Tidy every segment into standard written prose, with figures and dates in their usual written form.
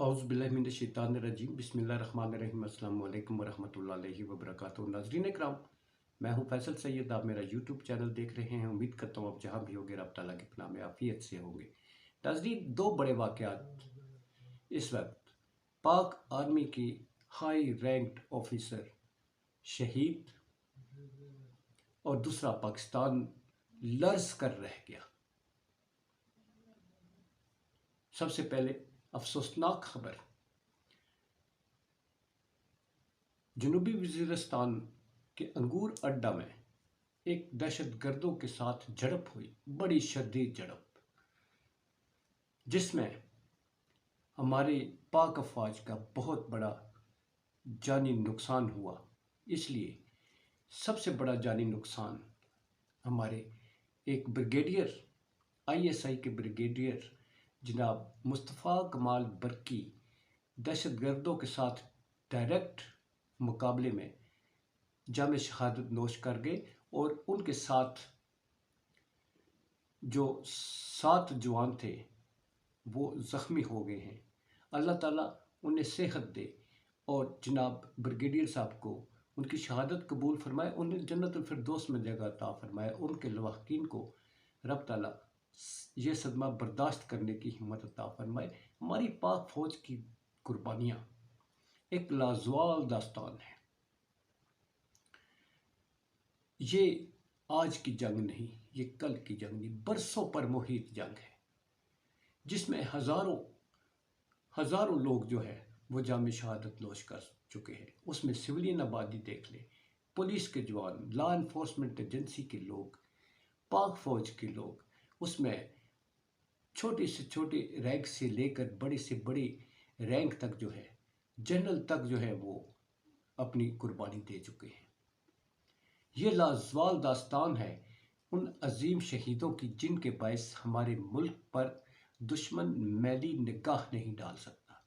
औज़ुबिल्लाहिमिनश्शैतानिर्रजीम बिस्मिल्लाहिर्रहमानिर्रहीम अस्सलाम वालेकुम वरहमतुल्लाहि वबरकातुहू। नाज़रीन इकराम, मैं हूँ फैसल सैयद। आप मेरा यूट्यूब चैनल देख रहे हैं। उम्मीद करता हूँ आप जहाँ भी होंगे रब ताला की पनाह में आफियत से होंगे। नाज़रीन, दो बड़े वाक़यात इस वक्त पाक आर्मी की हाई रैंक्ड ऑफिसर शहीद और दूसरा पाकिस्तान लर्ज कर रह गया। सबसे पहले अफसोसनाक खबर, जनूबी वज़ीरिस्तान के अंगूर अड्डा में एक दहशत गर्दों के साथ झड़प हुई, बड़ी शदीद झड़प, जिसमें हमारी पाक अफवाज का बहुत बड़ा जानी नुकसान हुआ। इसलिए सबसे बड़ा जानी नुकसान हमारे एक ब्रिगेडियर, ISI के ब्रिगेडियर जनाब मुस्तफ़ा कमाल बरकी दहशत गर्दों के साथ डायरेक्ट मुकाबले में जाम शहादत नोश कर गए और उनके साथ जो 7 जवान थे वो ज़ख्मी हो गए हैं। अल्लाह ताला उन्हें सेहत दे और जनाब ब्रिगेडियर साहब को उनकी शहादत कबूल फरमाए, उन्हें जन्नतुल फिरदौस में जगह अता फरमाए, उनके लवाहकीन को रब ताला ये सदमा बर्दाश्त करने की हिम्मत अता फरमाए। हमारी पाक फौज की कुर्बानियाँ एक लाजवाब दास्तान है। ये आज की जंग नहीं, ये कल की जंग नहीं, बरसों पर मुहित जंग है, जिसमें हजारों लोग जो है वो जाम शहादत नोश कर चुके हैं। उसमें सिविलियन आबादी देख ले, पुलिस के जवान, लॉ इन्फोर्समेंट एजेंसी के लोग, पाक फौज के लोग, उसमें छोटे से छोटे रैंक से लेकर बड़े से बड़ी रैंक तक जो है, जनरल तक जो है वो अपनी कुर्बानी दे चुके हैं। ये लाजवाब दास्तान है उन अजीम शहीदों की जिनके बायस हमारे मुल्क पर दुश्मन मैली निगाह नहीं डाल सकता।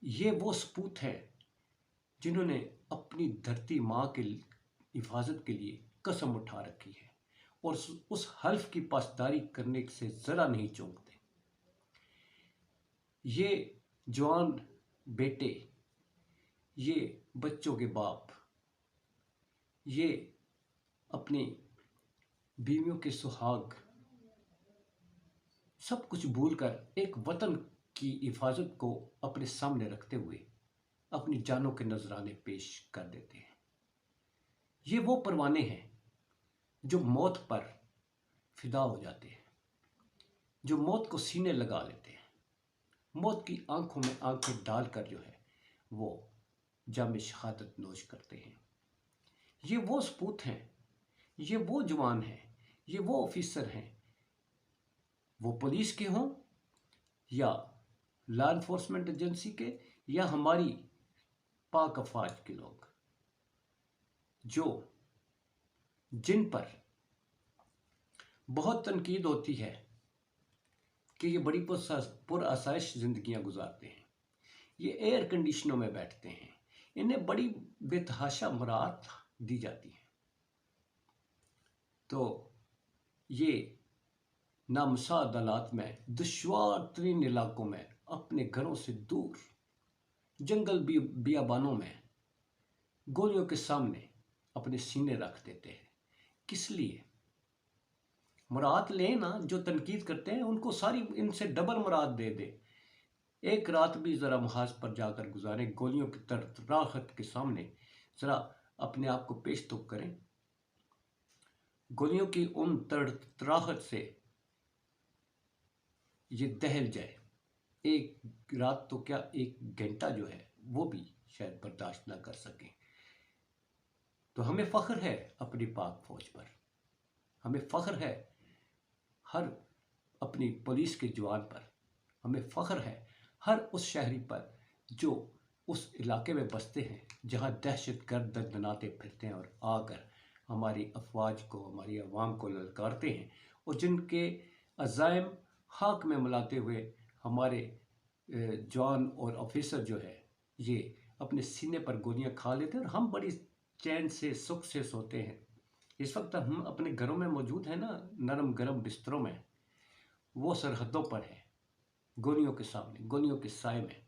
ये वो सपूत हैं जिन्होंने अपनी धरती माँ के हिफाजत के लिए कसम उठा रखी है और उस हल्फ की पासदारी करने से ज़रा नहीं चूकते। ये जवान बेटे, ये बच्चों के बाप, ये अपनी बीवियों के सुहाग, सब कुछ भूलकर एक वतन की हिफाजत को अपने सामने रखते हुए अपनी जानों के नजराने पेश कर देते हैं। ये वो परवाने हैं जो मौत पर फिदा हो जाते हैं, जो मौत को सीने लगा लेते हैं, मौत की आंखों में आंखें डालकर जो है वो जाम शहादत नोश करते हैं। ये वो सपूत हैं, ये वो जवान हैं, ये वो ऑफिसर हैं, वो पुलिस के हों या लॉ इन्फोर्समेंट एजेंसी के या हमारी पाक अफवाज के लोग, जिन पर बहुत तनकीद होती है कि ये बड़ी पुरआसाइश ज़िंदगियाँ गुजारते हैं, ये एयर कंडीशनों में बैठते हैं, इन्हें बड़ी बेतहाशा मुराद दी जाती है। तो ये नामुसाद हालात में, दुश्वार तरीन इलाकों में, अपने घरों से दूर जंगल बियाबानों में गोलियों के सामने अपने सीने रख देते हैं। किस लिए? मुराद लें ना, जो तनकीद करते हैं उनको सारी इनसे डबल मुराद दे दे। एक रात भी ज़रा महाज पर जाकर गुजारें, गोलियों की तड़तड़ाहट के सामने ज़रा अपने आप को पेश तो करें। गोलियों की उन तड़तड़ाहट से ये दहल जाए, एक रात तो क्या एक घंटा जो है वो भी शायद बर्दाश्त ना कर सकें। तो हमें फ़ख्र है अपनी पाक फौज पर, हमें फ़ख्र है हर अपनी पुलिस के जवान पर, हमें फ़ख्र है हर उस शहरी पर जो उस इलाके में बसते हैं जहाँ दहशतगर्द दंदनाते फिरते हैं और आकर हमारी अफवाज को, हमारी अवाम को ललकारते हैं, और जिनके अज़ाइम खाक में मिलाते हुए हमारे जवान और ऑफिसर जो है ये अपने सीने पर गोलियां खा लेते हैं और हम बड़ी चैन से सुख से सोते हैं। इस वक्त हम अपने घरों में मौजूद हैं ना, नरम गरम बिस्तरों में, वो सरहदों पर है, گولیوں کے سامنے، گولیوں کے سائے میں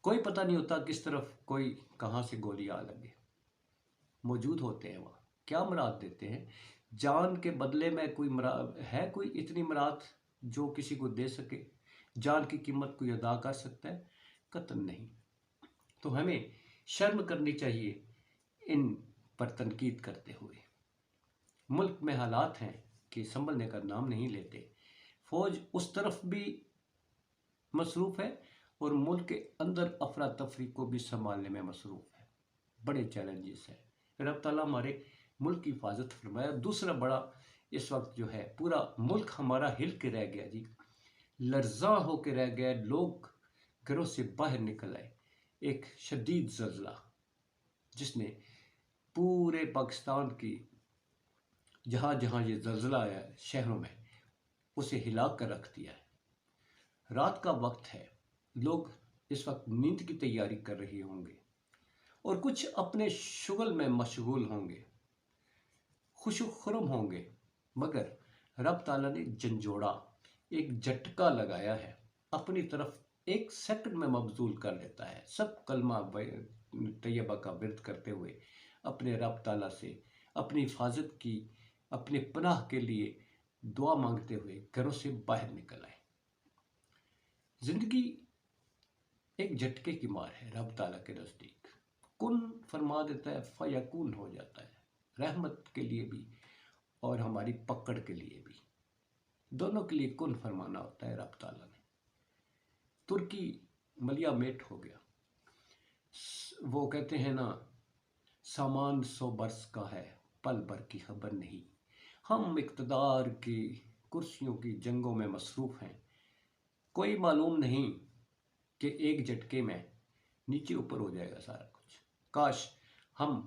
کوئی پتہ نہیں ہوتا کس طرف کوئی کہاں سے گولی آ لگے، موجود ہوتے ہیں وہاں، کیا مراد دیتے ہیں؟ جان کے بدلے میں کوئی مراد ہے، کوئی اتنی مراد جو کسی کو دے سکے؟ جان کی قیمت کوئی ادا کر سکتا ہے؟ قطعاً نہیں۔ تو ہمیں شرم کرنی چاہیے ان پر تنقید کرتے ہوئے۔ ملک میں حالات ہیں کہ سنبھلنے کا نام نہیں لیتے، فوج اس طرف بھی مصروف ہے اور ملک کے اندر افراتفری کو بھی سنبھالنے میں مصروف ہے۔ بڑے چیلنجز ہیں، رب تعالیٰ ہمارے ملک کی حفاظت فرمایا۔ دوسرا بڑا اس وقت جو ہے، پورا ملک ہمارا ہل کے رہ گیا جی، لرزاں ہو کے رہ گیا، لوگ گھروں سے باہر نکل آئے۔ ایک شدید زلزلہ جس نے پورے پاکستان کی جہاں جہاں یہ زلزلہ آیا ہے شہروں میں، اسے ہلا کر رکھ دیا ہے۔ رات کا وقت ہے، لوگ اس وقت نیند کی تیاری کر رہے ہوں گے اور کچھ اپنے شغل میں مشغول ہوں گے، خوش و خرم ہوں گے، مگر رب تعالیٰ نے جھنجھوڑا، ایک جھٹکا لگایا ہے، اپنی طرف ایک سیکنڈ میں مبذول کر لیتا ہے۔ سب کلمہ طیبہ کا ورد کرتے ہوئے اپنے رب تعالیٰ سے اپنی حفاظت کی، اپنے پناہ کے لیے دعا مانگتے ہوئے گھروں سے باہر نکل آئے۔ زندگی ایک جھٹکے کی مار ہے رب تعالیٰ کے نزدیک، کن فرما دیتا ہے، فیکون ہو جاتا ہے، رحمت کے لیے بھی اور ہماری پکڑ کے لیے بھی، دونوں کے لیے کن فرمانا ہوتا ہے رب تعالیٰ نے۔ ترکی ملیا میٹ ہو گیا، وہ کہتے ہیں نا، سامان 100 برس کا ہے، پل بھر کی خبر نہیں۔ ہم اقتدار کی کرسیوں کی جنگوں میں مصروف ہیں، کوئی معلوم نہیں کہ ایک جھٹکے میں نیچے اوپر ہو جائے گا سارا کچھ۔ کاش ہم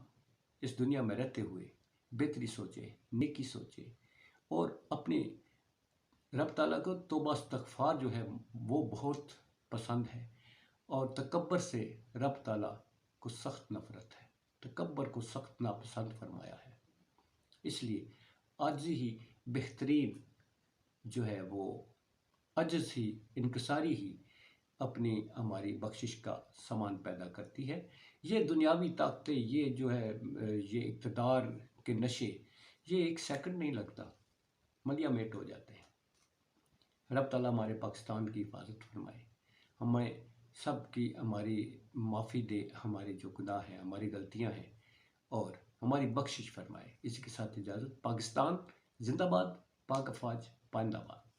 اس دنیا میں رہتے ہوئے بہتری سوچیں، نیکی سوچیں اور اپنے رب تعالیٰ کو توبہ استغفار جو ہے وہ بہت پسند ہے، اور تکبر سے رب تعالیٰ کو سخت نفرت ہے، تکبر کو سخت ناپسند فرمایا ہے۔ اس لیے عاجزی ہی بہترین جو ہے، وہ عجز ہی، انکساری ہی اپنی ہماری بخشش کا سامان پیدا کرتی ہے۔ یہ دنیاوی طاقتیں، یہ جو ہے، یہ اقتدار کے نشے، یہ ایک سیکنڈ نہیں لگتا، ملیا میٹ ہو جاتے ہیں۔ رب تعالیٰ ہمارے پاکستان کی حفاظت فرمائے، ہمیں سب کی ہماری معافی دے، ہمارے جو گناہ ہیں، ہماری غلطیاں ہیں، اور ہماری بخشش فرمائے۔ اسی کے ساتھ اجازت۔ پاکستان زندہ باد، پاک افواج پائندہ باد۔